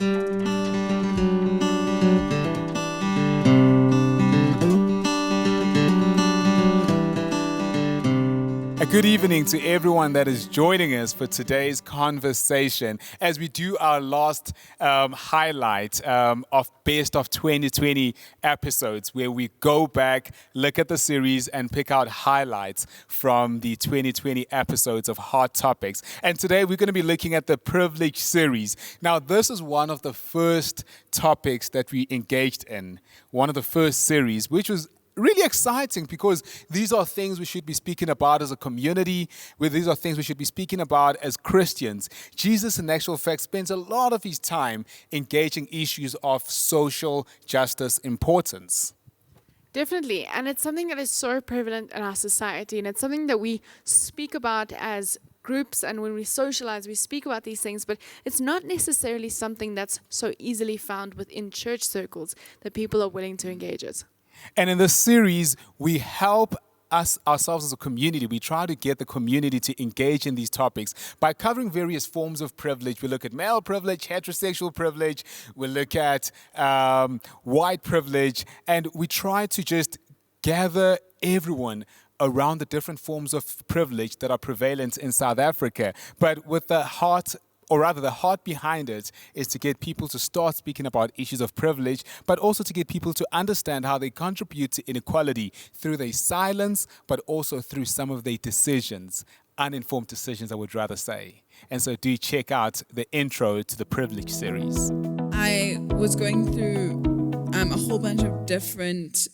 A good evening to everyone that is joining us for today's conversation as we do our last highlight of Best of 2020 episodes, where we go back, look at the series, and pick out highlights from the 2020 episodes of Hot Topics. And today we're going to be looking at the Privilege series. Now, this is one of the first topics that we engaged in, one of the first series, which was really exciting because these are things we should be speaking about as a community, where these are things we should be speaking about as Christians. Jesus, in actual fact, spends a lot of his time engaging issues of social justice importance. Definitely. And it's something that is so prevalent in our society. And it's something that we speak about as groups. And when we socialize, we speak about these things. But it's not necessarily something that's so easily found within church circles that people are willing to engage it. And in this series, we help ourselves as a community. We try to get the community to engage in these topics by covering various forms of privilege. We look at male privilege, heterosexual privilege, we look at white privilege, and we try to just gather everyone around the different forms of privilege that are prevalent in South Africa, but with the heart, or rather the heart behind it, is to get people to start speaking about issues of privilege, but also to get people to understand how they contribute to inequality through their silence, but also through some of their decisions, uninformed decisions, I would rather say. And so do check out the intro to the Privilege series. I was going through a whole bunch of different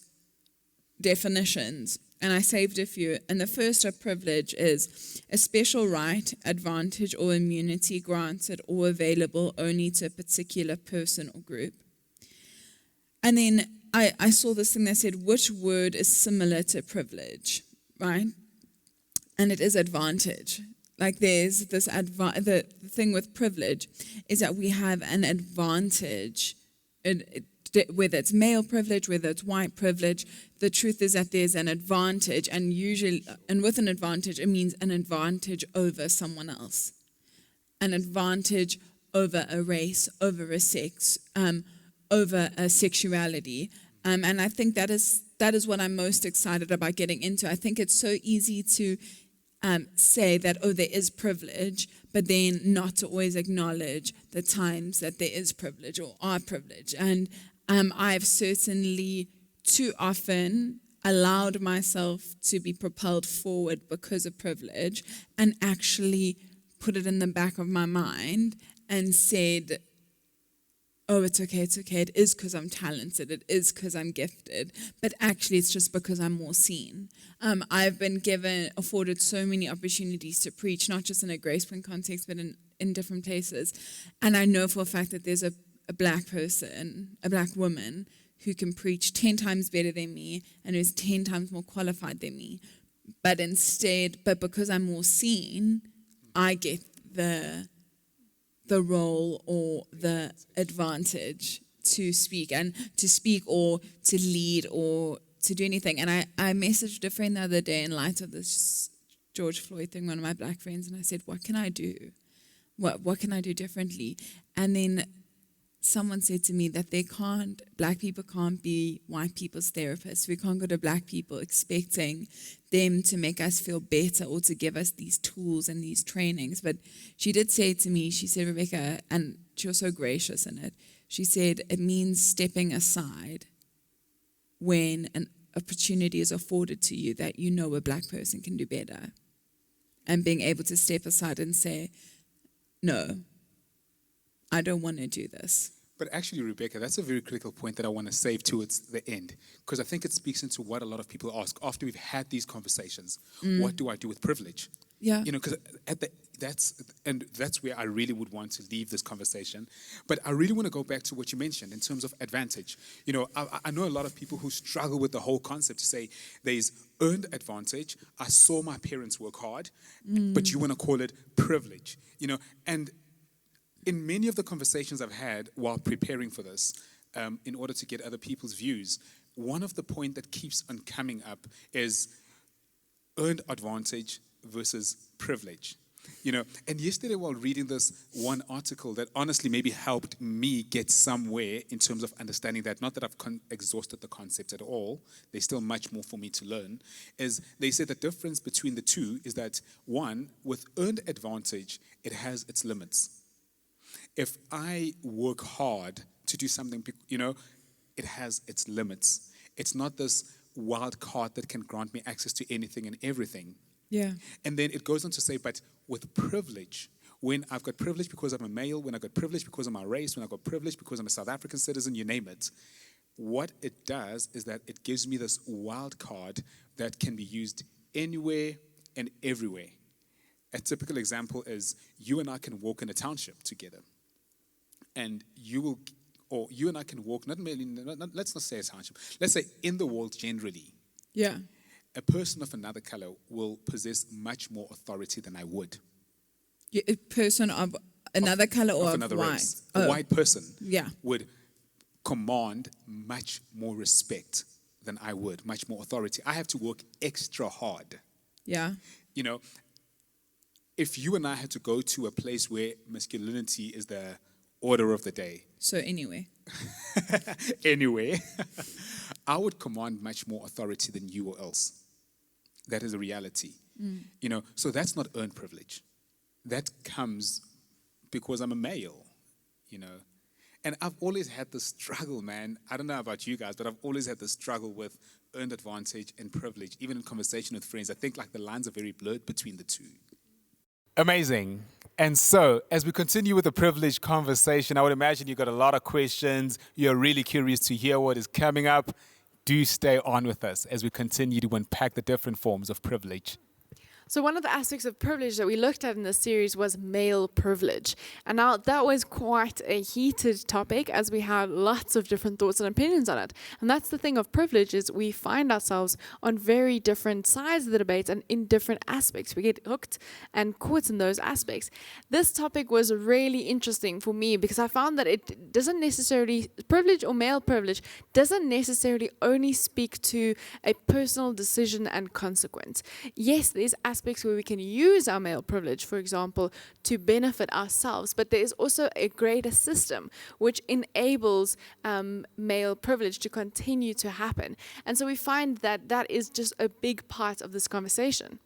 definitions, and I saved a few. And the first of privilege is a special right, advantage, or immunity granted or available only to a particular person or group. And then I saw this thing that said, which word is similar to privilege, right? And it is advantage. Like there's this, the thing with privilege is that we have an advantage, whether it's male privilege, whether it's white privilege. The truth is that there's an advantage, and with an advantage, it means an advantage over someone else, an advantage over a race, over a sex, over a sexuality, and I think that is what I'm most excited about getting into. I think it's so easy to say that, there is privilege, but then not to always acknowledge the times that there is privilege or are privilege. And I've certainly too often allowed myself to be propelled forward because of privilege, and actually put it in the back of my mind and said, oh, it's okay, it is because I'm talented, it is because I'm gifted, but actually it's just because I'm more seen. I've been afforded so many opportunities to preach, not just in a Gracepoint context, but in different places. And I know for a fact that there's a black person, a black woman, who can preach 10 times better than me and who's 10 times more qualified than me. But because I'm more seen, I get the role or the advantage to speak or to lead or to do anything. And I messaged a friend the other day in light of this George Floyd thing, one of my black friends, and I said, what can I do? What can I do differently? And then someone said to me that black people can't be white people's therapists. We can't go to black people expecting them to make us feel better or to give us these tools and these trainings. But she did say to me, she said, Rebecca, and she was so gracious in it, she said, it means stepping aside when an opportunity is afforded to you that you know a black person can do better. And being able to step aside and say, no, I don't want to do this. But actually, Rebecca, that's a very critical point that I want to save towards the end, because I think it speaks into what a lot of people ask after we've had these conversations. What do I do with privilege? Yeah. Because that's where I really would want to leave this conversation. But I really want to go back to what you mentioned in terms of advantage. I know a lot of people who struggle with the whole concept to say there's earned advantage. I saw my parents work hard, but you want to call it privilege. And in many of the conversations I've had while preparing for this, in order to get other people's views, one of the points that keeps on coming up is earned advantage versus privilege. You know, and yesterday while reading this one article that honestly maybe helped me get somewhere in terms of understanding that, not that I've exhausted the concept at all, there's still much more for me to learn, is they said the difference between the two is that one, with earned advantage, it has its limits. If I work hard to do something, you know, it has its limits. It's not this wild card that can grant me access to anything and everything. Yeah. And then it goes on to say, but with privilege, when I've got privilege because I'm a male, when I've got privilege because of my race, when I've got privilege because I'm a South African citizen, you name it, what it does is that it gives me this wild card that can be used anywhere and everywhere. A typical example is you and I can walk in a township together. And you and I can walk, let's not say a township, let's say in the world generally. Yeah. A person of another color will possess much more authority than I would. A person of another color or of another white? race. A white person Yeah. would command much more respect than I would, much more authority. I have to work extra hard. Yeah. You know, if you and I had to go to a place where masculinity is the order of the day. So anyway. Anyway, I would command much more authority than you or else. That is a reality. You know, so that's not earned privilege. That comes because I'm a male, you know. And I've always had this struggle, man. I don't know about you guys, but I've always had this struggle with earned advantage and privilege, even in conversation with friends. I think like the lines are very blurred between the two. Amazing. And so, as we continue with the privilege conversation, I would imagine you've got a lot of questions. You're really curious to hear what is coming up. Do stay on with us as we continue to unpack the different forms of privilege. So one of the aspects of privilege that we looked at in this series was male privilege. And now that was quite a heated topic as we had lots of different thoughts and opinions on it. And that's the thing of privilege is we find ourselves on very different sides of the debate and in different aspects. We get hooked and caught in those aspects. This topic was really interesting for me because I found that it doesn't necessarily, privilege or male privilege doesn't necessarily only speak to a personal decision and consequence. Yes, there's aspects where we can use our male privilege, for example, to benefit ourselves, but there is also a greater system which enables male privilege to continue to happen. And so we find that that is just a big part of this conversation.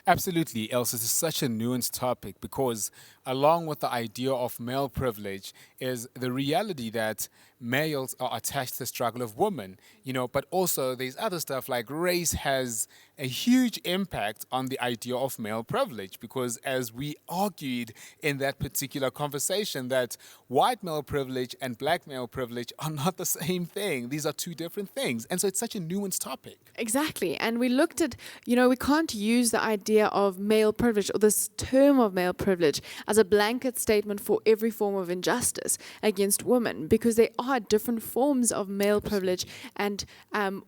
Absolutely, Ilse. This is such a nuanced topic because along with the idea of male privilege is the reality that males are attached to the struggle of women, you know, but also there's other stuff like race has a huge impact on the idea of male privilege because as we argued in that particular conversation that white male privilege and black male privilege are not the same thing. These are two different things. And so it's such a nuanced topic. Exactly. And we looked at, you know, we can't use the idea of male privilege or this term of male privilege as a blanket statement for every form of injustice against women because there are different forms of male privilege and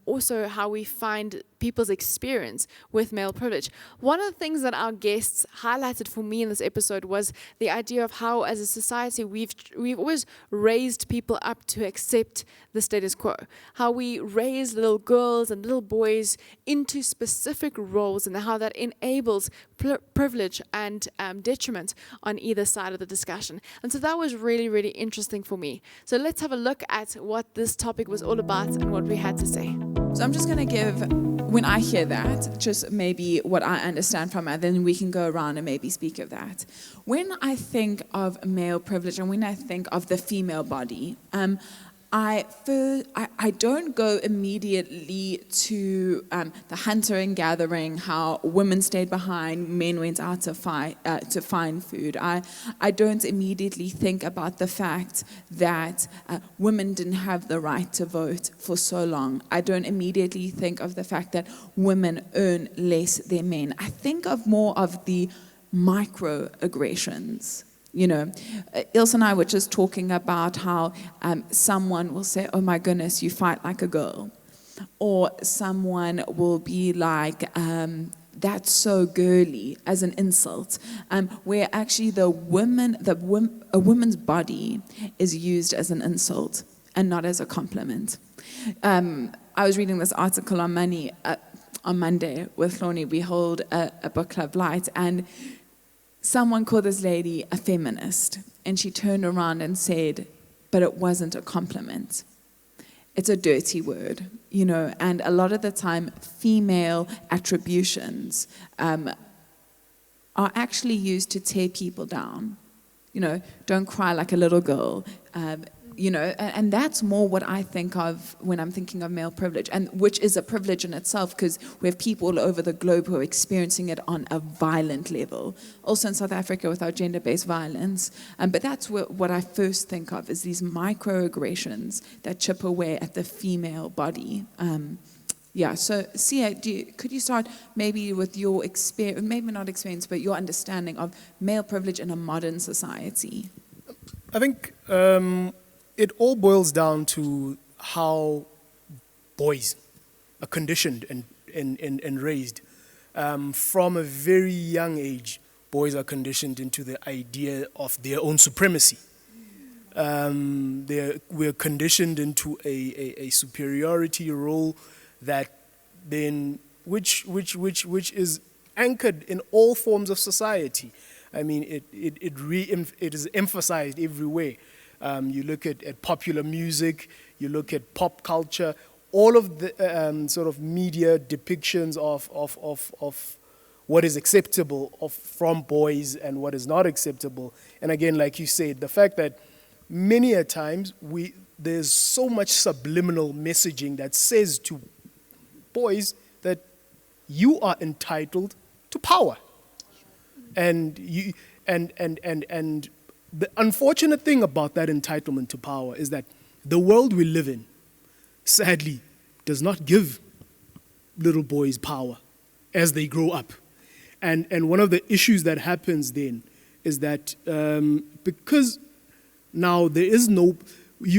also how we find people's experience with male privilege. One of the things that our guests highlighted for me in this episode was the idea of how as a society we've always raised people up to accept the status quo. How we raise little girls and little boys into specific roles and how that enables privilege and detriment on either side of the discussion. And so that was really, really interesting for me. So let's have a look at what this topic was all about and what we had to say. So I'm just going to give, when I hear that, just maybe what I understand from it, then we can go around and maybe speak of that. When I think of male privilege and when I think of the female body, I don't go immediately to the hunter and gathering, how women stayed behind, men went out to find food. I don't immediately think about the fact that women didn't have the right to vote for so long. I don't immediately think of the fact that women earn less than men. I think of more of the microaggressions. You know, Ilse and I were just talking about how someone will say, oh my goodness, you fight like a girl. Or someone will be like, that's so girly, as an insult. Where actually a woman's body is used as an insult and not as a compliment. I was reading this article on money on Monday with Hloni. We hold a book club light and someone called this lady a feminist, and she turned around and said, but it wasn't a compliment. It's a dirty word, and a lot of the time female attributions are actually used to tear people down. Don't cry like a little girl. And that's more what I think of when I'm thinking of male privilege, and which is a privilege in itself, because we have people all over the globe who are experiencing it on a violent level. Also in South Africa with our gender-based violence. But that's what I first think of, is these microaggressions that chip away at the female body. So Sia, could you start maybe with your experience, maybe not experience, but your understanding of male privilege in a modern society? I think it all boils down to how boys are conditioned and raised. From a very young age, boys are conditioned into the idea of their own supremacy. We're conditioned into a superiority role that then which is anchored in all forms of society. I mean, it is emphasized everywhere. You look at popular music, you look at pop culture, all of the sort of media depictions of what is acceptable from boys and what is not acceptable. And again, like you said, the fact that many a times there's so much subliminal messaging that says to boys that you are entitled to power. And the unfortunate thing about that entitlement to power is that the world we live in, sadly, does not give little boys power as they grow up. And one of the issues that happens then is that because now there is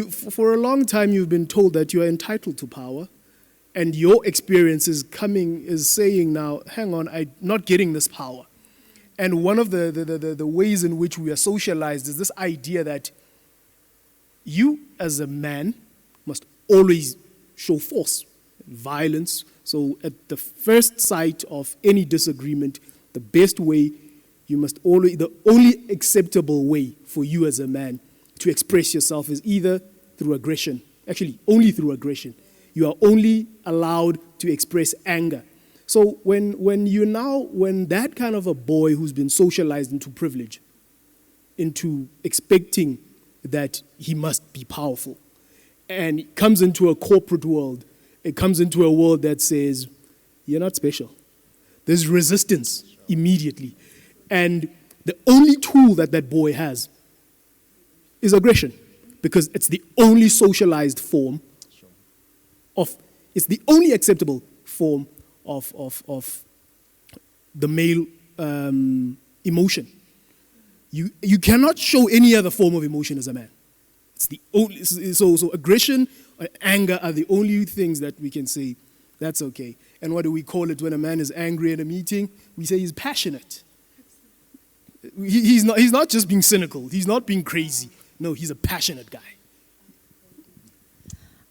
for a long time you've been told that you are entitled to power, and your experience is saying now, hang on, I'm not getting this power. And one of the ways in which we are socialized is this idea that you as a man must always show force, violence. So at the first sight of any disagreement, the best way, the only acceptable way for you as a man to express yourself is either through aggression. Actually, only through aggression. You are only allowed to express anger. So when that kind of a boy who's been socialized into privilege, into expecting that he must be powerful, and comes into a corporate world, it comes into a world that says, you're not special. There's resistance immediately. And the only tool that boy has is aggression, because it's the only socialized form it's the only acceptable form of the male emotion. You cannot show any other form of emotion as a man. It's the only, so aggression and anger are the only things that we can say, that's okay. And what do we call it when a man is angry at a meeting? We say he's passionate. He's not just being cynical. He's not being crazy. No, he's a passionate guy.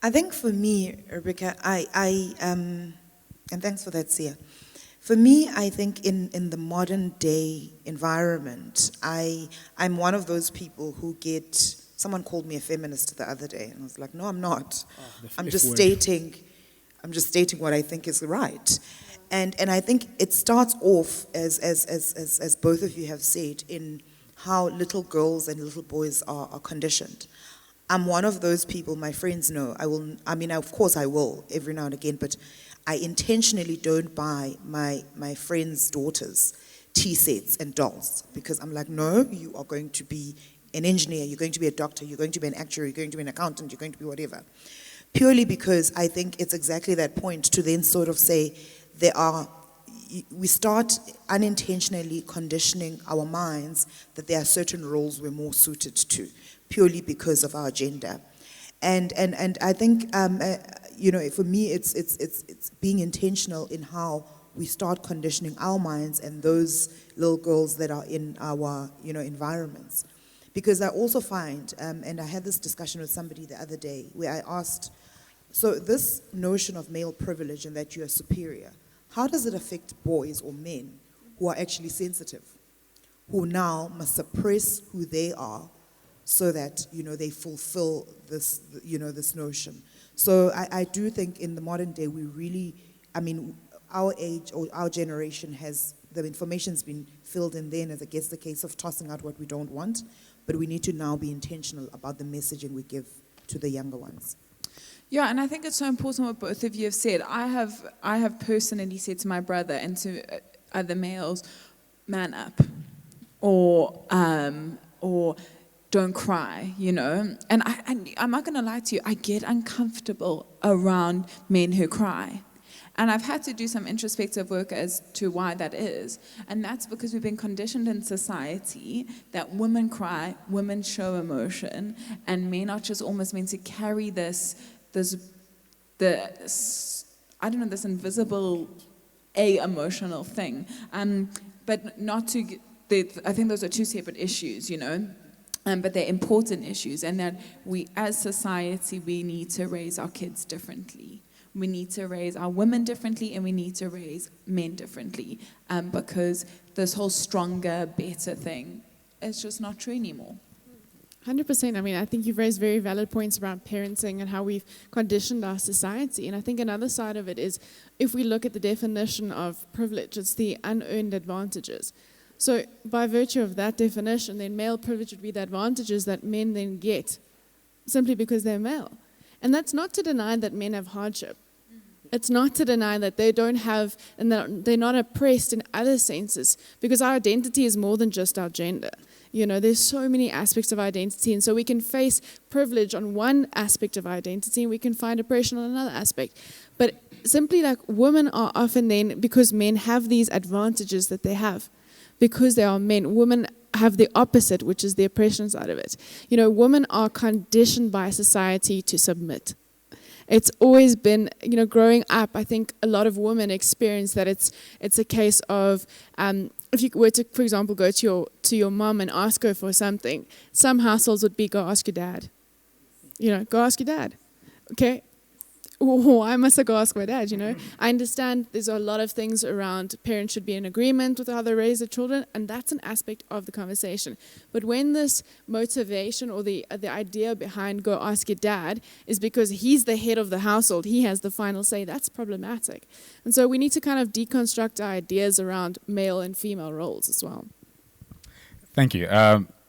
I think for me, Rebecca, and thanks for that, Sia. For me, I think in the modern day environment, I'm one of those people who someone called me a feminist the other day, and I was like, no, I'm not. I'm just stating what I think is right. And I think it starts off, as both of you have said, in how little girls and little boys are conditioned. I'm one of those people, my friends know, of course I will every now and again, but I intentionally don't buy my friends' daughters tea sets and dolls, because I'm like, no, you are going to be an engineer, you're going to be a doctor, you're going to be an actuary, you're going to be an accountant, you're going to be whatever. Purely because I think it's exactly that point to then sort of say we start unintentionally conditioning our minds that there are certain roles we're more suited to, purely because of our gender. And I think, for me, it's being intentional in how we start conditioning our minds and those little girls that are in our, environments. Because I also find, and I had this discussion with somebody the other day, where I asked, so this notion of male privilege and that you are superior, how does it affect boys or men who are actually sensitive, who now must suppress who they are so that, they fulfill this, this notion. So I do think in the modern day, we really, our age or our generation has, the information's been filled in there, and it gets the case of tossing out what we don't want, but we need to now be intentional about the messaging we give to the younger ones. Yeah, and I think it's so important what both of you have said. I have personally said to my brother and to other males, man up, or don't cry, And I'm not going to lie to you, I get uncomfortable around men who cry. And I've had to do some introspective work as to why that is. And that's because we've been conditioned in society that women cry, women show emotion, and men are just almost meant to carry this invisible emotional thing. But not to, I think those are two separate issues, but they're important issues, and that we, as society, we need to raise our kids differently. We need to raise our women differently, and we need to raise men differently, because this whole stronger, better thing is just not true anymore. 100%. I think you've raised very valid points around parenting and how we've conditioned our society. And I think another side of it is, if we look at the definition of privilege, it's the unearned advantages. So by virtue of that definition, then male privilege would be the advantages that men then get simply because they're male. And that's not to deny that men have hardship. It's not to deny that they don't have, and that they're not oppressed in other senses, because our identity is more than just our gender. There's so many aspects of identity, and so we can face privilege on one aspect of identity, and we can find oppression on another aspect. But simply like women are often then, because men have these advantages that they have, because they are men, women have the opposite, which is the oppression side of it. Women are conditioned by society to submit. It's always been, growing up, I think a lot of women experience that it's a case of, if you were to, for example, go to your mom and ask her for something, some households would be, go ask your dad. Go ask your dad. Okay? Why must I go ask my dad, I understand there's a lot of things around parents should be in agreement with how they raise their children, and that's an aspect of the conversation. But when this motivation or the idea behind go ask your dad is because he's the head of the household, he has the final say, that's problematic. And so we need to kind of deconstruct our ideas around male and female roles as well. Thank you.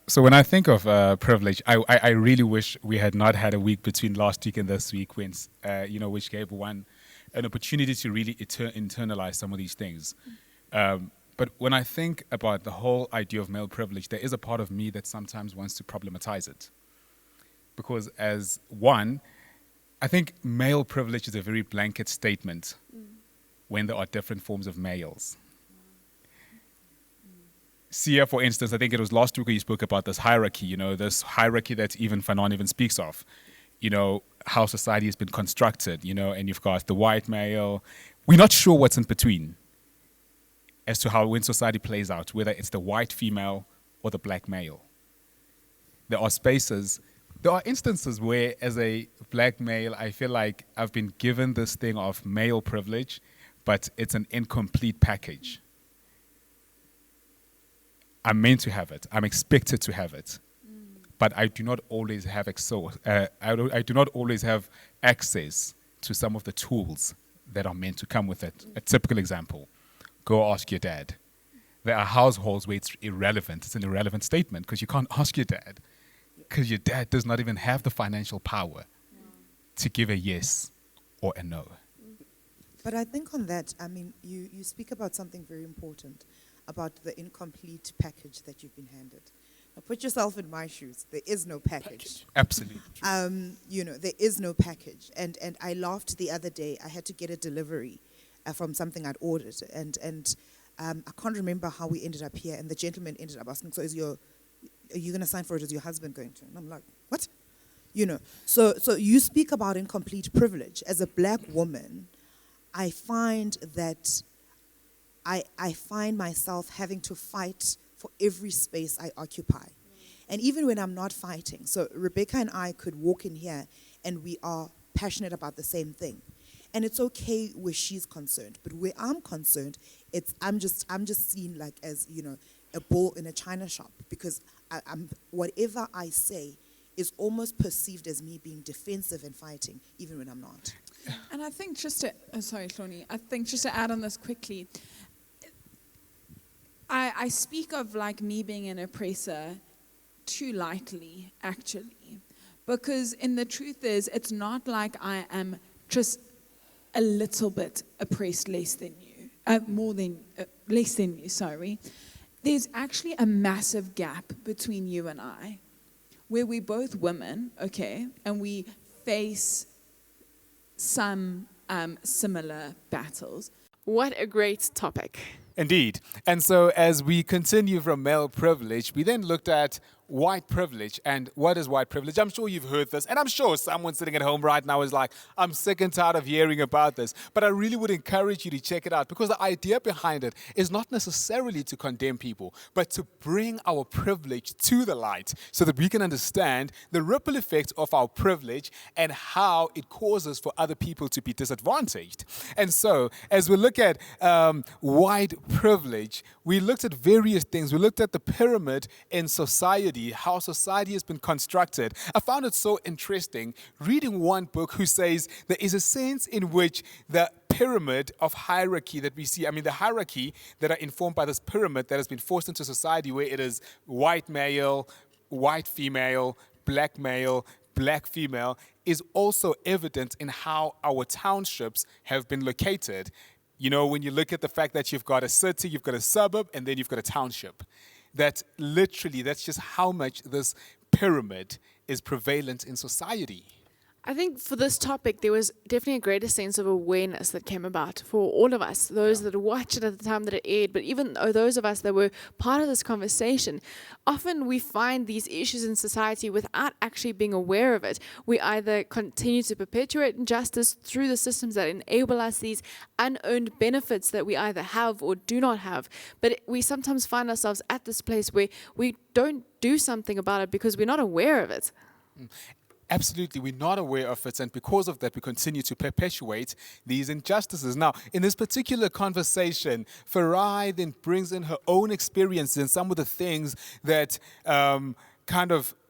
So when I think of privilege, I really wish we had not had a week between last week and this week, when, which gave one an opportunity to really internalize some of these things. But when I think about the whole idea of male privilege, there is a part of me that sometimes wants to problematize it. Because as one, I think male privilege is a very blanket statement when there are different forms of males. Sia, for instance, I think it was last week you spoke about this hierarchy, this hierarchy that even Fanon even speaks of, how society has been constructed, and you've got the white male. We're not sure what's in between as to how when society plays out, whether it's the white female or the black male. There are instances where as a black male, I feel like I've been given this thing of male privilege, but it's an incomplete package. I'm meant to have it. I'm expected to have it, but I do not always have I do not always have access to some of the tools that are meant to come with it. A typical example: go ask your dad. There are households where it's irrelevant. It's an irrelevant statement because you can't ask your dad because your dad does not even have the financial power to give a yes or a no. But I think on that, you speak about something very important, about the incomplete package that you've been handed. Now put yourself in my shoes. There is no package. Absolutely. There is no package. And I laughed the other day. I had to get a delivery from something I'd ordered. And I can't remember how we ended up here. And the gentleman ended up asking, so are you going to sign for it? Is your husband going to? And I'm like, what? So you speak about incomplete privilege. As a black woman, I find that I find myself having to fight for every space I occupy. And even when I'm not fighting, so Rebecca and I could walk in here and we are passionate about the same thing. And it's okay where she's concerned, but where I'm concerned, I'm just seen like as, a ball in a china shop because whatever I say is almost perceived as me being defensive and fighting, even when I'm not. And I think sorry, Hloni, I think just to add on this quickly, I speak of like me being an oppressor too lightly, actually. Because the truth is, it's not like I am just a little bit oppressed less than you, less than you, sorry. There's actually a massive gap between you and I, where we're both women, okay, and we face some similar battles. What a great topic. Indeed. And so as we continue from male privilege, we then looked at white privilege. And what is white privilege? I'm sure you've heard this. And I'm sure someone sitting at home right now is like, I'm sick and tired of hearing about this. But I really would encourage you to check it out, because the idea behind it is not necessarily to condemn people, but to bring our privilege to the light so that we can understand the ripple effects of our privilege and how it causes for other people to be disadvantaged. And so as we look at white privilege, we looked at various things. We looked at the pyramid in society, how society has been constructed. I found it so interesting reading one book who says there is a sense in which the pyramid of hierarchy that we see, the hierarchy that are informed by this pyramid that has been forced into society, where it is white male, white female, black female, is also evident in how our townships have been located. You know, when you look at the fact that you've got a city, you've got a suburb, and then you've got a township. That's just how much this pyramid is prevalent in society. I think for this topic, there was definitely a greater sense of awareness that came about for all of us, those that watched it at the time that it aired, but even those of us that were part of this conversation. Often we find these issues in society without actually being aware of it. We either continue to perpetuate injustice through the systems that enable us these unearned benefits that we either have or do not have. But we sometimes find ourselves at this place where we don't do something about it because we're not aware of it. Absolutely, we're not aware of it, and because of that, we continue to perpetuate these injustices. Now, in this particular conversation, Farai then brings in her own experience and some of the things that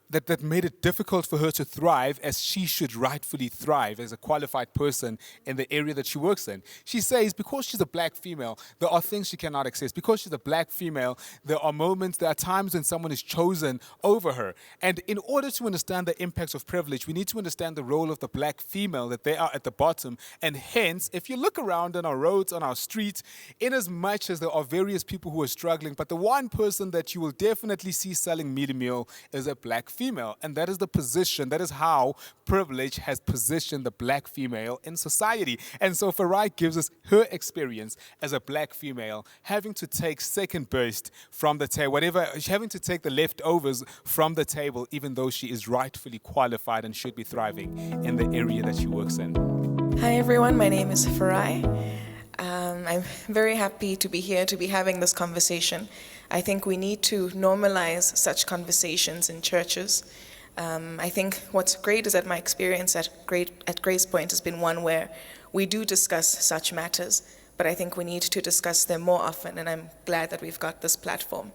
that made it difficult for her to thrive as she should rightfully thrive as a qualified person in the area that she works in. She says because she's a black female, there are things she cannot access. Because she's a black female, there are times when someone is chosen over her. And in order to understand the impacts of privilege, we need to understand the role of the black female, that they are at the bottom. And hence, if you look around on our roads, on our streets, in as much as there are various people who are struggling, but the one person that you will definitely see selling mealie meal is a black female, and that is the position, that is how privilege has positioned the black female in society. And so Farai gives us her experience as a black female, having to take second best from the table, having to take the leftovers from the table, even though she is rightfully qualified and should be thriving in the area that she works in. Hi everyone, my name is Farai. I'm very happy to be here, to be having this conversation. I think we need to normalize such conversations in churches. I think what's great is that my experience at Gracepoint has been one where we do discuss such matters, but I think we need to discuss them more often, and I'm glad that we've got this platform.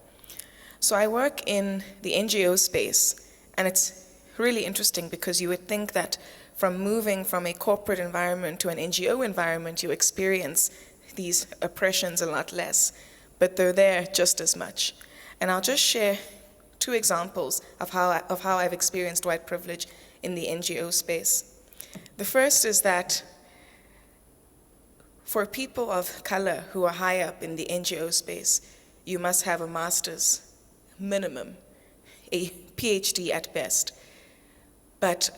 So I work in the NGO space, and it's really interesting because you would think that from moving from a corporate environment to an NGO environment, you experience these oppressions a lot less, but they're there just as much. And I'll just share two examples of how I've experienced white privilege in the NGO space. The first is that for people of color who are high up in the NGO space, you must have a master's minimum, a PhD at best. But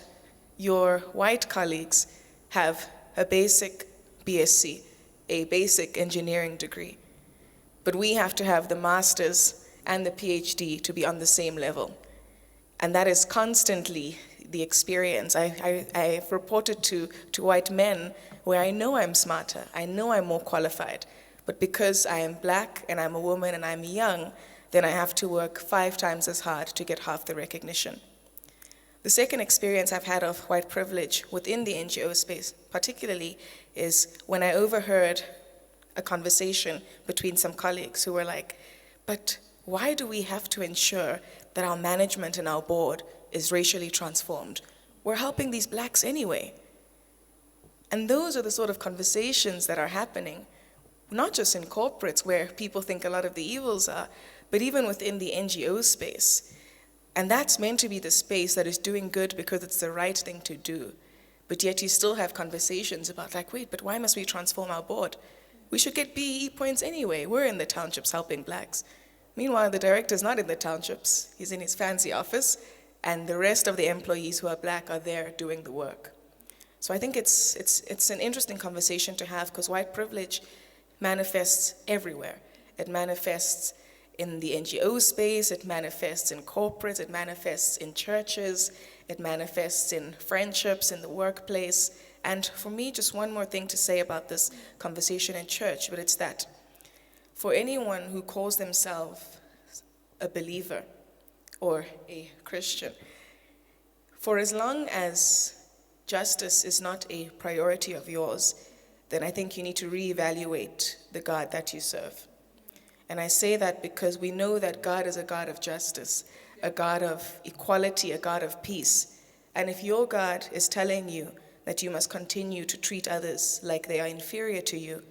your white colleagues have a basic BSc, a basic engineering degree. But we have to have the master's and the PhD to be on the same level. And that is constantly the experience. I've reported to white men where I know I'm smarter, I know I'm more qualified, but because I am black and I'm a woman and I'm young, then I have to work 5 times as hard to get half the recognition. The second experience I've had of white privilege within the NGO space, particularly, is when I overheard a conversation between some colleagues who were like, but why do we have to ensure that our management and our board is racially transformed? We're helping these blacks anyway. And those are the sort of conversations that are happening, not just in corporates where people think a lot of the evils are, but even within the NGO space. And that's meant to be the space that is doing good because it's the right thing to do. But yet you still have conversations about like, wait, but why must we transform our board? We should get BEE points anyway. We're in the townships helping blacks. Meanwhile, the director's not in the townships. He's in his fancy office, and the rest of the employees who are black are there doing the work. So I think it's an interesting conversation to have because white privilege manifests everywhere. It manifests in the NGO space, it manifests in corporates, it manifests in churches, it manifests in friendships, in the workplace. And for me, just one more thing to say about this conversation in church, but it's that for anyone who calls themselves a believer or a Christian, for as long as justice is not a priority of yours, then I think you need to reevaluate the God that you serve. And I say that because we know that God is a God of justice, a God of equality, a God of peace. And if your God is telling you that you must continue to treat others like they are inferior to you,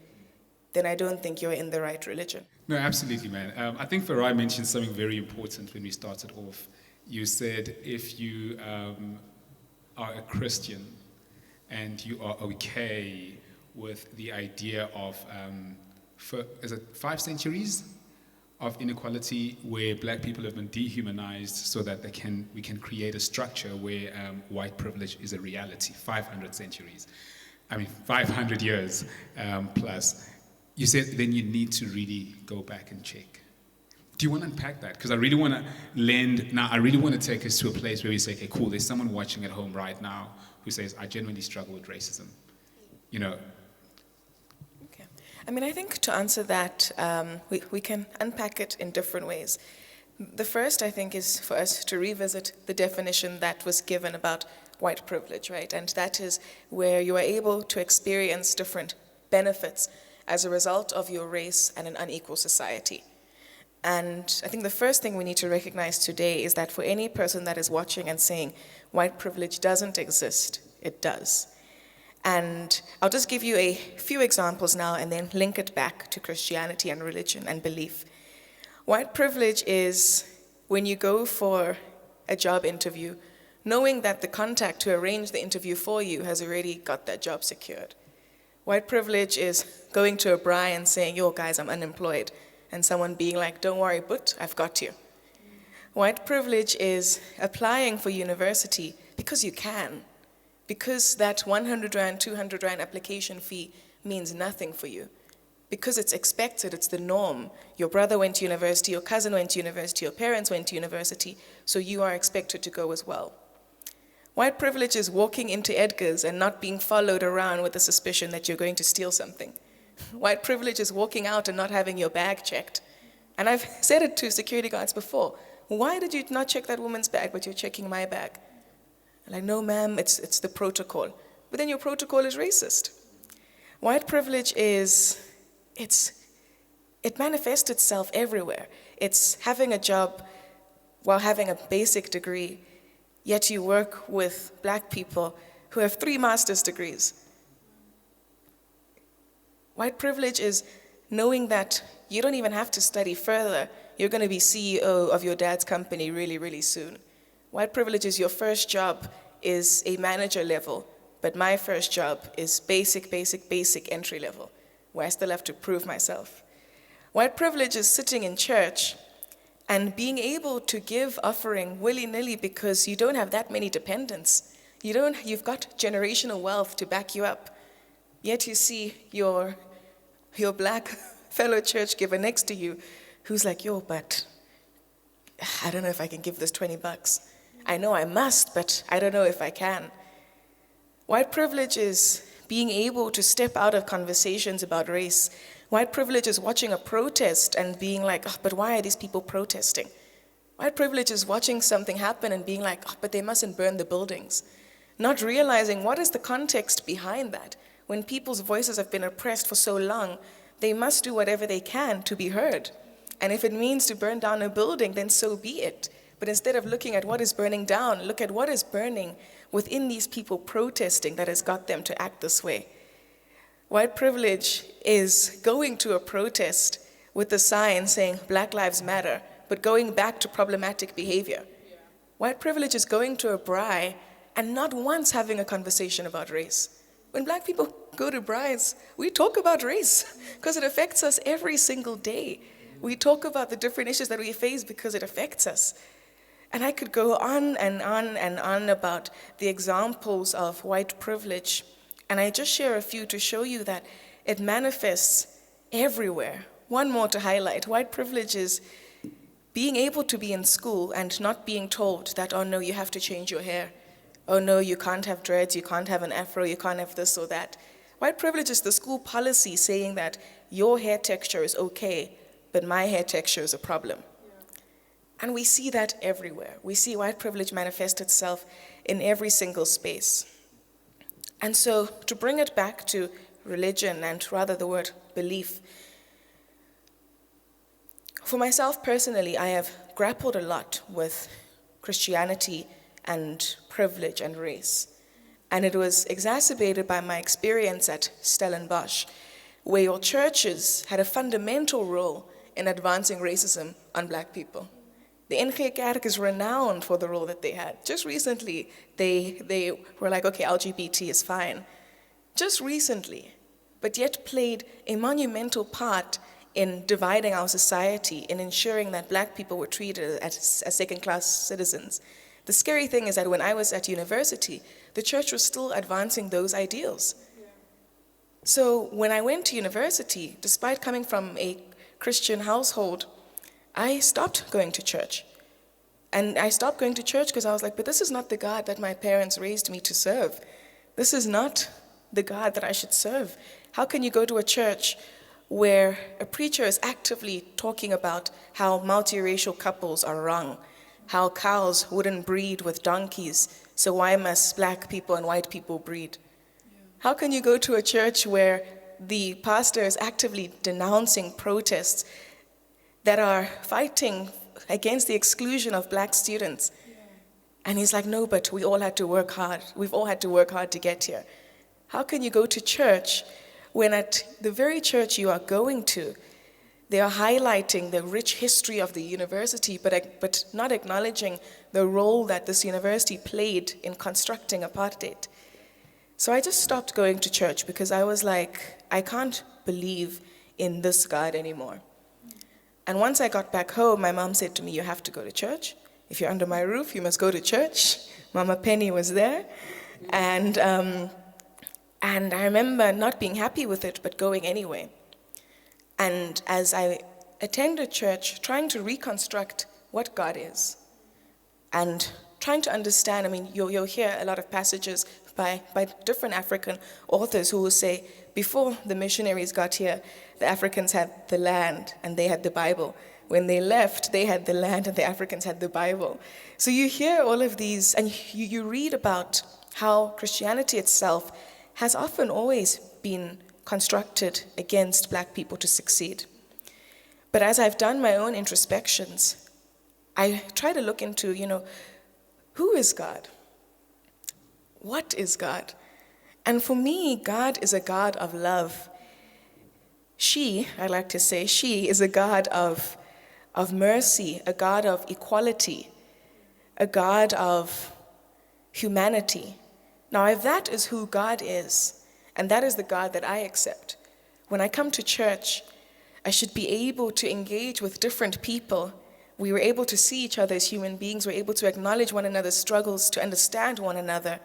then I don't think you're in the right religion. No, absolutely, man. I think Farai mentioned something very important when we started off. You said if you are a Christian and you are okay with the idea of, is it 5 centuries of inequality where black people have been dehumanized so that we can create a structure where white privilege is a reality, 500 centuries. 500 years plus. You said then you need to really go back and check. Do you want to unpack that? Because I really want to take us to a place where we say, okay, cool, there's someone watching at home right now who says, I genuinely struggle with racism. Okay. I think to answer that, we can unpack it in different ways. The first, I think, is for us to revisit the definition that was given about white privilege, right? And that is where you are able to experience different benefits as a result of your race and an unequal society. And I think the first thing we need to recognize today is that for any person that is watching and saying white privilege doesn't exist, it does. And I'll just give you a few examples now and then link it back to Christianity and religion and belief. White privilege is when you go for a job interview, knowing that the contact to arrange the interview for you has already got that job secured. White privilege is going to a braai and saying, yo guys, I'm unemployed. And someone being like, don't worry, but I've got you. White privilege is applying for university because you can. Because that 100 Rand, 200 Rand application fee means nothing for you. Because it's expected, it's the norm. Your brother went to university, your cousin went to university, your parents went to university, so you are expected to go as well. White privilege is walking into Edgar's and not being followed around with the suspicion that you're going to steal something. White privilege is walking out and not having your bag checked. And I've said it to security guards before. Why did you not check that woman's bag, but you're checking my bag? I'm like, no, ma'am, it's the protocol. But then your protocol is racist. White privilege it manifests itself everywhere. It's having a job while having a basic degree, yet you work with black people who have 3 master's degrees. White privilege is knowing that you don't even have to study further. You're going to be CEO of your dad's company really, really soon. White privilege is your first job is a manager level, but my first job is basic entry level, where I still have to prove myself. White privilege is sitting in church and being able to give offering willy-nilly because you don't have that many dependents. You've got generational wealth to back you up. Yet you see your black fellow church giver next to you who's like, yo, but I don't know if I can give this $20. I know I must, but I don't know if I can. White privilege is being able to step out of conversations about race. White privilege is watching a protest and being like, oh, but why are these people protesting? White privilege is watching something happen and being like, oh, but they mustn't burn the buildings. Not realizing what is the context behind that. When people's voices have been oppressed for so long, they must do whatever they can to be heard. And if it means to burn down a building, then so be it. But instead of looking at what is burning down, look at what is burning within these people protesting that has got them to act this way. White privilege is going to a protest with the sign saying Black Lives Matter, but going back to problematic behavior. White privilege is going to a braai and not once having a conversation about race. When Black people go to braais, we talk about race because it affects us every single day. We talk about the different issues that we face because it affects us. And I could go on and on and on about the examples of white privilege. And I just share a few to show you that it manifests everywhere. One more to highlight. White privilege is being able to be in school and not being told that, oh no, you have to change your hair. Oh no, you can't have dreads, you can't have an afro, you can't have this or that. White privilege is the school policy saying that your hair texture is okay, but my hair texture is a problem. And we see that everywhere. We see white privilege manifest itself in every single space. And so to bring it back to religion, and rather the word belief, for myself personally, I have grappled a lot with Christianity and privilege and race. And it was exacerbated by my experience at Stellenbosch, where your churches had a fundamental role in advancing racism on Black people. The NG Kerk is renowned for the role that they had. Just recently, they were like, okay, LGBT is fine. Just recently, but yet played a monumental part in dividing our society, in ensuring that Black people were treated as second-class citizens. The scary thing is that when I was at university, the church was still advancing those ideals. So when I went to university, despite coming from a Christian household, I stopped going to church. And I stopped going to church because I was like, but this is not the God that my parents raised me to serve. This is not the God that I should serve. How can you go to a church where a preacher is actively talking about how multiracial couples are wrong, how cows wouldn't breed with donkeys, so why must Black people and white people breed? How can you go to a church where the pastor is actively denouncing protests that are fighting against the exclusion of Black students? And he's like, no, but we all had to work hard. We've all had to work hard to get here. How can you go to church when at the very church you are going to, they are highlighting the rich history of the university, but not acknowledging the role that this university played in constructing apartheid? So I just stopped going to church because I was like, I can't believe in this God anymore. And once I got back home, my mom said to me, you have to go to church. If you're under my roof, you must go to church. Mama Penny was there. And I remember not being happy with it, but going anyway. And as I attended church, trying to reconstruct what God is, and trying to understand, I mean, you'll hear a lot of passages by different African authors who will say, before the missionaries got here, the Africans had the land and they had the Bible. When they left, they had the land and the Africans had the Bible. So you hear all of these, and you read about how Christianity itself has often always been constructed against Black people to succeed. But as I've done my own introspections, I try to look into, who is God? What is God? And for me, God is a God of love. I like to say, she is a God of mercy, a God of equality, a God of humanity. Now, if that is who God is, and that is the God that I accept, when I come to church, I should be able to engage with different people. We were able to see each other as human beings. We're able to acknowledge one another's struggles, to understand one another.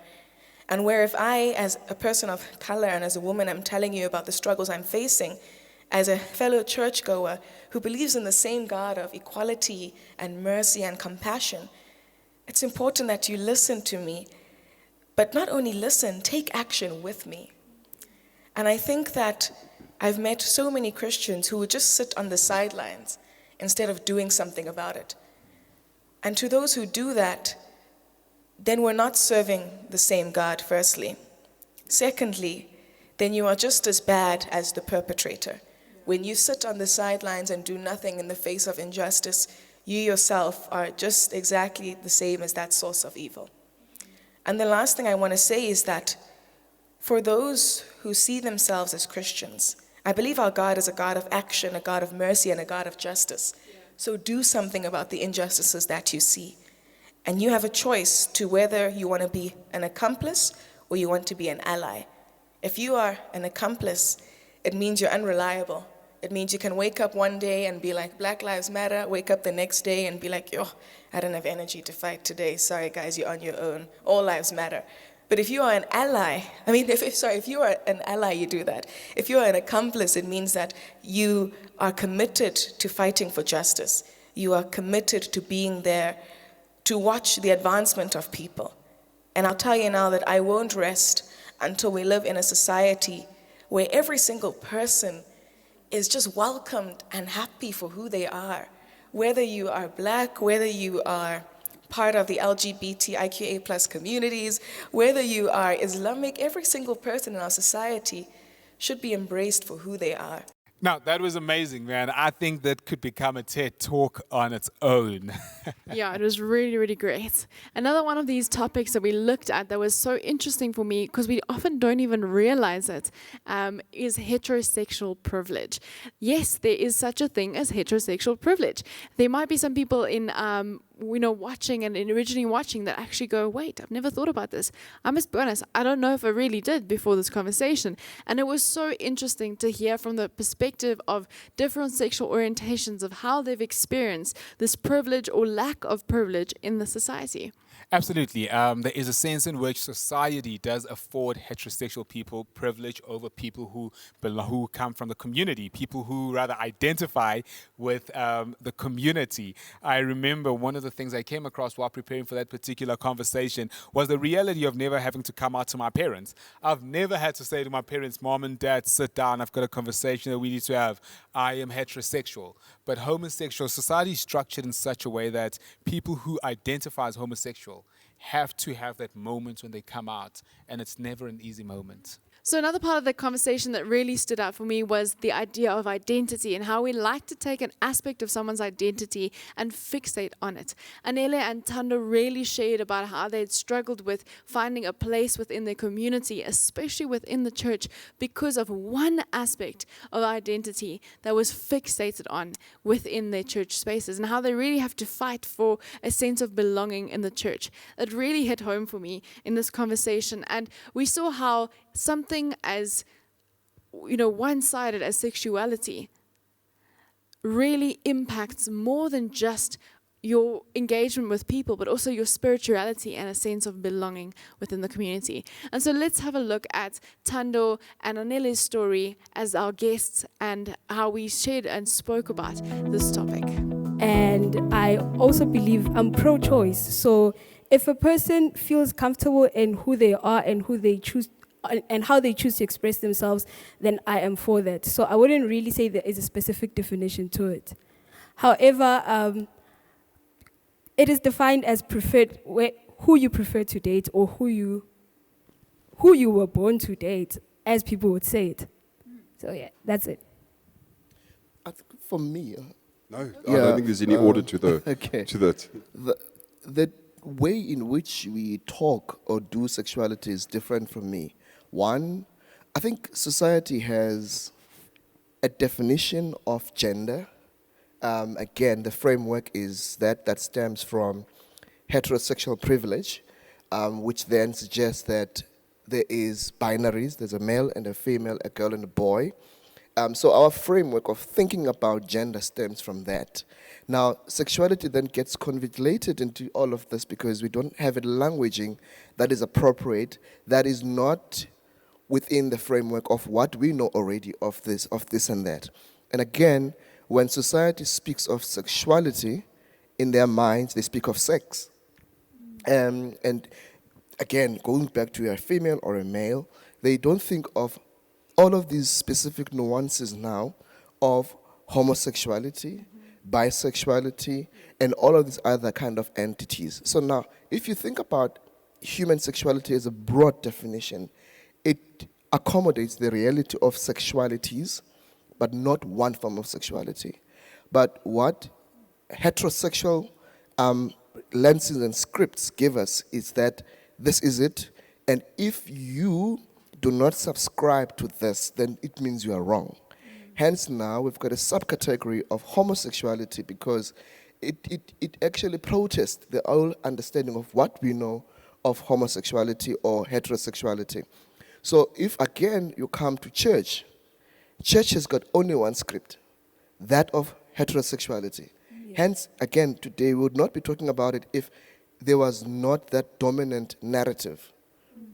And where if I, as a person of color and as a woman, I'm telling you about the struggles I'm facing, as a fellow churchgoer who believes in the same God of equality and mercy and compassion, it's important that you listen to me, but not only listen, take action with me. And I think that I've met so many Christians who would just sit on the sidelines instead of doing something about it. And to those who do that, then we're not serving the same God, firstly. Secondly, then you are just as bad as the perpetrator. when you sit on the sidelines and do nothing in the face of injustice, you yourself are just exactly the same as that source of evil. And the last thing I want to say is that for those who see themselves as Christians, I believe our God is a God of action, a God of mercy, and a God of justice. So do something about the injustices that you see. And you have a choice to whether you want to be an accomplice or you want to be an ally. If you are an accomplice, it means you're unreliable. It means you can wake up one day and be like, Black Lives Matter, wake up the next day and be like, yo, I don't have energy to fight today. Sorry, guys, you're on your own. All lives matter. But if you are an ally, if you are an ally, you do that. If you are an accomplice, it means that you are committed to fighting for justice. You are committed to being there to watch the advancement of people. And I'll tell you now that I won't rest until we live in a society where every single person is just welcomed and happy for who they are. Whether you are Black, whether you are part of the LGBTIQA plus communities, whether you are Islamic, every single person in our society should be embraced for who they are. Now, that was amazing, man. I think that could become a TED Talk on its own. Yeah, it was really, really great. Another one of these topics that we looked at that was so interesting for me, because we often don't even realize it, is heterosexual privilege. Yes, there is such a thing as heterosexual privilege. There might be some people in watching and originally watching that actually go, wait, I've never thought about this. I must be honest, I don't know if I really did before this conversation. And it was so interesting to hear from the perspective of different sexual orientations of how they've experienced this privilege or lack of privilege in the society. Absolutely. There is a sense in which society does afford heterosexual people privilege over people who come from the community, people who rather identify with the community. I remember one of the things I came across while preparing for that particular conversation was the reality of never having to come out to my parents. I've never had to say to my parents, Mom and Dad, sit down, I've got a conversation that we need to have. I am heterosexual. But homosexual, society is structured in such a way that people who identify as homosexual have to have that moment when they come out, and it's never an easy moment. So another part of the conversation that really stood out for me was the idea of identity and how we like to take an aspect of someone's identity and fixate on it. Anele and Tando really shared about how they had struggled with finding a place within their community, especially within the church, because of one aspect of identity that was fixated on within their church spaces, and how they really have to fight for a sense of belonging in the church. It really hit home for me in this conversation, and we saw how something as, one-sided as sexuality really impacts more than just your engagement with people, but also your spirituality and a sense of belonging within the community. And so let's have a look at Tando and Anele's story as our guests and how we shared and spoke about this topic. And I also believe I'm pro-choice. So if a person feels comfortable in who they are and who they choose and how they choose to express themselves, then I am for that. So I wouldn't really say there is a specific definition to it. However, it is defined as preferred, who you prefer to date, or who you were born to date, as people would say it. So yeah, that's it. I think for me, no, I don't think there's any order to that. The way in which we talk or do sexuality is different from me. One, I think society has a definition of gender. Again, the framework is that stems from heterosexual privilege, which then suggests that there is binaries, there's a male and a female, a girl and a boy. So our framework of thinking about gender stems from that. Now, sexuality then gets convoluted into all of this because we don't have a languaging that is appropriate, that is not within the framework of what we know already of this and that. And again, when society speaks of sexuality, in their minds, they speak of sex. And again, going back to a female or a male, they don't think of all of these specific nuances now of homosexuality, bisexuality, and all of these other kind of entities. So now, if you think about human sexuality as a broad definition, it accommodates the reality of sexualities, but not one form of sexuality. But what heterosexual lenses and scripts give us is that this is it, and if you do not subscribe to this, then it means you are wrong. Hence now we've got a subcategory of homosexuality because it actually protests the whole understanding of what we know of homosexuality or heterosexuality. So if again you come to church has got only one script, that of heterosexuality. Hence, again, today we would not be talking about it if there was not that dominant narrative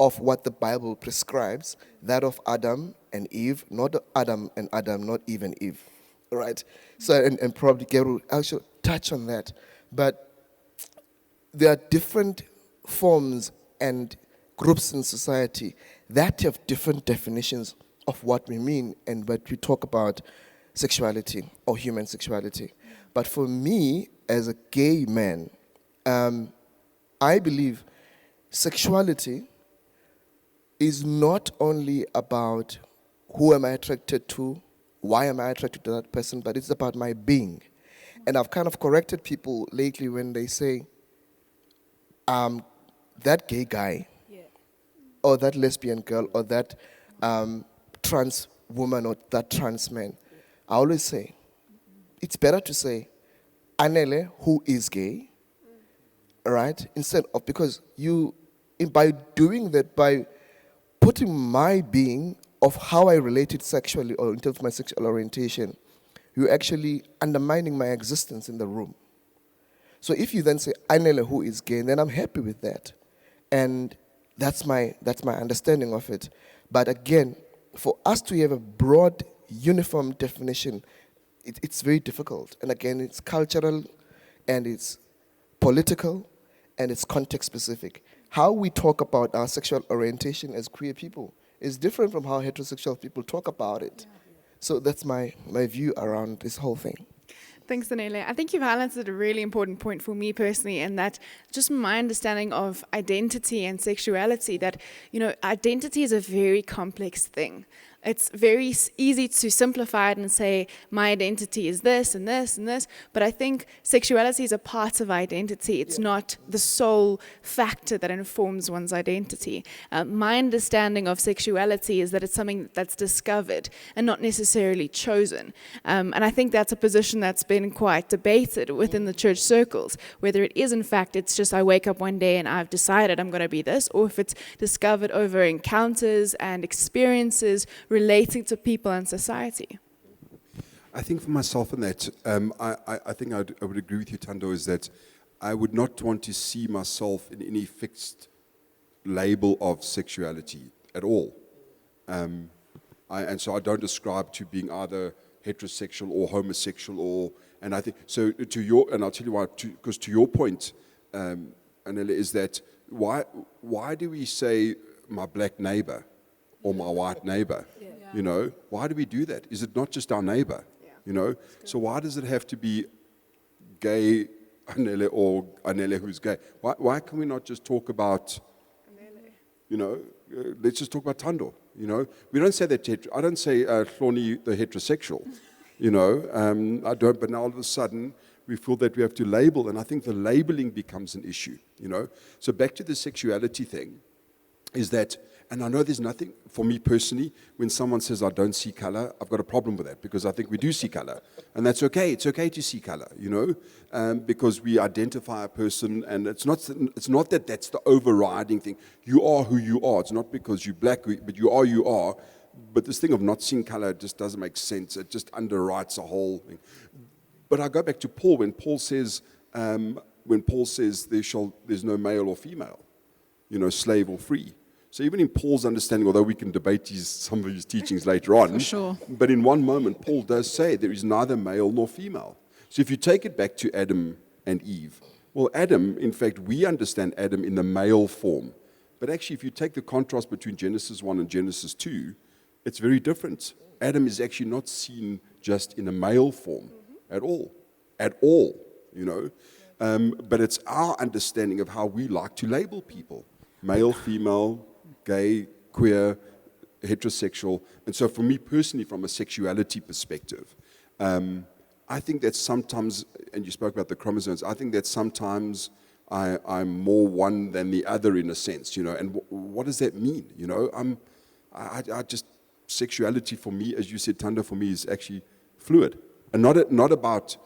of what the Bible prescribes, that of Adam and Eve, not Adam and Adam, not Eve and Eve, right? So, and probably Gabriel will actually touch on that. But there are different forms and groups in society that have different definitions of what we mean and what we talk about sexuality or human sexuality. But for me, as a gay man, I believe sexuality is not only about who am I attracted to, why am I attracted to that person, but it's about my being. And I've kind of corrected people lately when they say, that gay guy, or that lesbian girl, or that trans woman, or that trans man. I always say, it's better to say, Anele, who is gay, right? Instead of, because by doing that, by putting my being of how I related sexually or in terms of my sexual orientation, you're actually undermining my existence in the room. So if you then say, Anele, who is gay, then I'm happy with that. And that's my understanding of it. But again, for us to have a broad, uniform definition, it's very difficult. And again, it's cultural, and it's political, and it's context specific. How we talk about our sexual orientation as queer people is different from how heterosexual people talk about it. So that's my view around this whole thing. Thanks, Danele. I think you've highlighted a really important point for me personally, and that just my understanding of identity and sexuality, that, identity is a very complex thing. It's very easy to simplify it and say, my identity is this and this and this, but I think sexuality is a part of identity. It's not the sole factor that informs one's identity. My understanding of sexuality is that it's something that's discovered and not necessarily chosen. And I think that's a position that's been quite debated within the church circles, whether it is in fact, it's just I wake up one day and I've decided I'm going to be this, or if it's discovered over encounters and experiences relating to people and society. I think for myself in that, I think I would agree with you, Tando, is that I would not want to see myself in any fixed label of sexuality at all. And so I don't ascribe to being either heterosexual or homosexual, and I think, so and I'll tell you why, because to your point, Anela, is that why do we say my black neighbor or my white neighbor? Why do we do that? Is it not just our neighbor? So why does it have to be gay Anele or Anele who's gay? Why can we not just talk about, let's just talk about Tando, We don't say that, I don't say Hloni the heterosexual, I don't, but now all of a sudden we feel that we have to label, and I think the labeling becomes an issue, So back to the sexuality thing, is that, and I know there's nothing, for me personally, when someone says I don't see color, I've got a problem with that, because I think we do see color. And that's okay, it's okay to see color, because we identify a person, and it's not that that's the overriding thing. You are who you are, it's not because you're black, but you are. But this thing of not seeing color just doesn't make sense, it just underwrites a whole thing. But I go back to Paul, when Paul says there's no male or female, slave or free. So even in Paul's understanding, although we can debate some of his teachings later on, sure. But in one moment, Paul does say there is neither male nor female. So if you take it back to Adam and Eve, well, Adam, in fact, we understand Adam in the male form. But actually, if you take the contrast between Genesis 1 and Genesis 2, it's very different. Adam is actually not seen just in a male form at all, But it's our understanding of how we like to label people. Male, female, gay, queer, heterosexual. And so for me personally, from a sexuality perspective, I think that sometimes, and you spoke about the chromosomes, I think that sometimes I'm more one than the other in a sense, and what does that mean? I just, sexuality for me, as you said, Tanda, for me is actually fluid. And not about,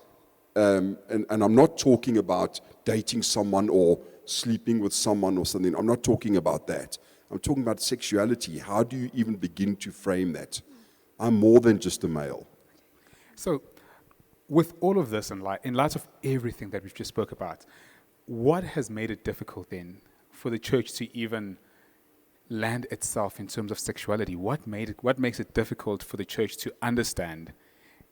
and I'm not talking about dating someone or sleeping with someone or something. I'm not talking about that. I'm talking about sexuality. How do you even begin to frame that? I'm more than just a male. So, with all of this in light of everything that we've just spoke about, what has made it difficult then for the church to even land itself in terms of sexuality? What makes it difficult for the church to understand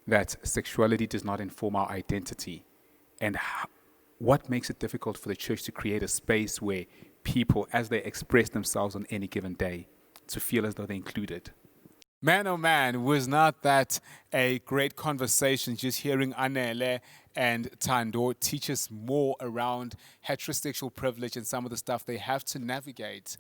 that sexuality does not inform our identity? And what makes it difficult for the church to create a space where people, as they express themselves on any given day, to feel as though they're included? Man, oh man, was not that a great conversation, just hearing Anele and Tando teach us more around heterosexual privilege and some of the stuff they have to navigate,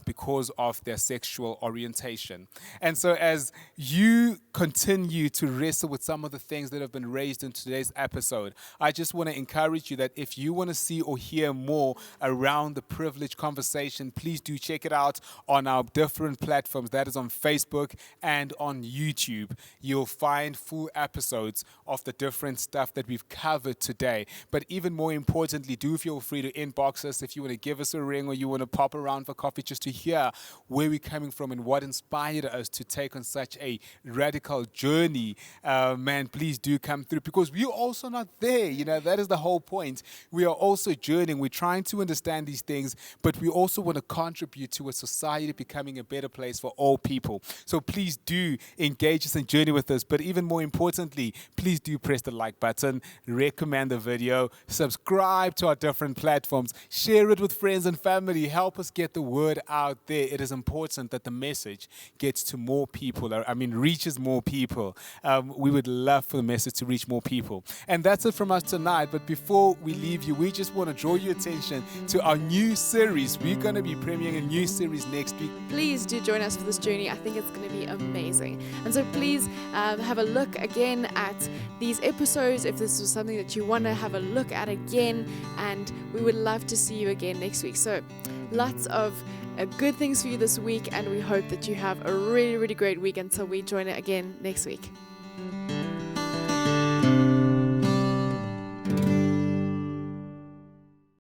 because of their sexual orientation. And so as you continue to wrestle with some of the things that have been raised in today's episode, I just want to encourage you that if you want to see or hear more around the privilege conversation, please do check it out on our different platforms. That is on Facebook and on YouTube. You'll find full episodes of the different stuff that we've covered today. But even more importantly, do feel free to inbox us if you want to give us a ring or you want to pop around for coffee just to hear where we're coming from and what inspired us to take on such a radical journey. Man, please do come through, because we're also not there. That is the whole point. We are also journeying. We're trying to understand these things, but we also want to contribute to a society becoming a better place for all people. So please do engage us and journey with us. But even more importantly, please do press the like button, recommend the video, subscribe to our different platforms, share it with friends and family, help us get the word out there. It is important that the message gets to more people, reaches more people. We would love for the message to reach more people. And that's it from us tonight. But before we leave you, we just want to draw your attention to our new series. We're going to be premiering a new series next week. Please do join us for this journey. I think it's going to be amazing. And so please have a look again at these episodes if this was something that you want to have a look at again. And we would love to see you again next week. So lots of good things for you this week, and we hope that you have a really, really great week until we join it again next week.